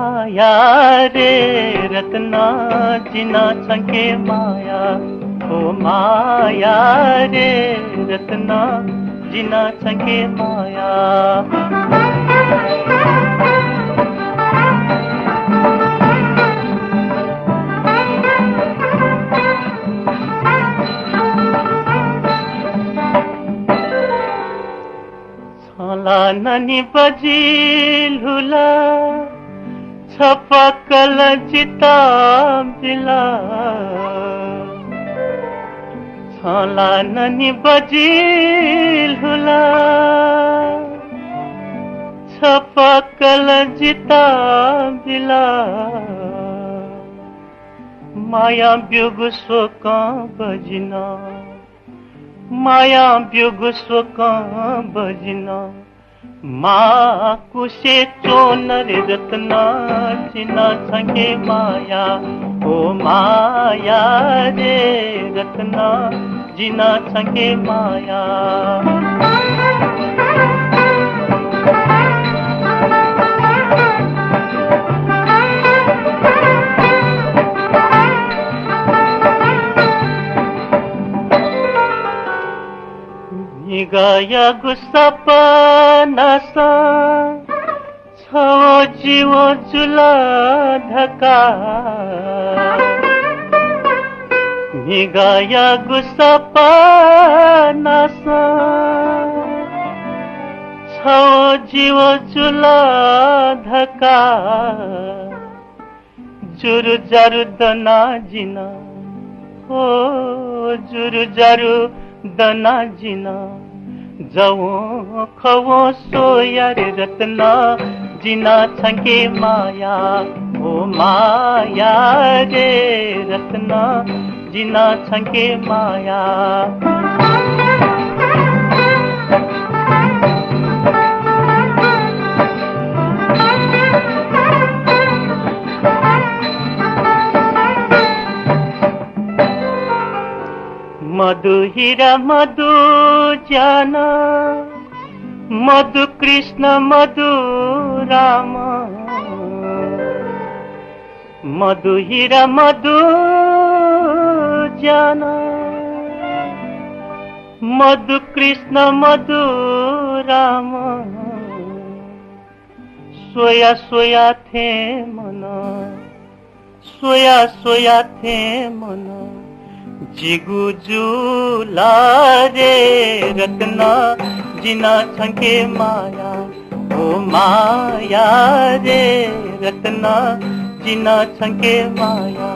माया रे रत्ना जिना छंके माया, ओ माया रे रत्ना जिना छंके माया। छला ननी बजिल हुला छपकल चिता बिला, छला ननी बजिल हुला छपकल चिता बिला, माया ब्युग सोका बजना, माया ब्युग सोका बजना, माँ कुशे चोनर रत्ना जिना छंगे माया, ओ माया रे रत्ना जिना छंगे माया। गाया गुस्सापनासा छो जीव जुला धका, गाया गुस्सापनासा छो जीव जुला धका, जुरु जारु दना जिना, हो जुरु जारु दना जिना, जाओ खवो सोया रे रत्ना जिना छंके माया, ओ माया रे रत्ना जिना छंके माया। मधु हीरा मधु जाना, मधु कृष्ण मधु राम, मधु हीरा मधु जाना, मधु कृष्ण मधु राम, सोया सोया थे मना, सोया सोया थे मना, जिगु जुला रे रत्ना जिना छंके माया, ओ माया रे रत्ना जिना छंके माया,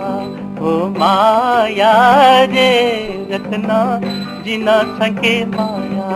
ओ माया रे रत्ना जिना छंके माया।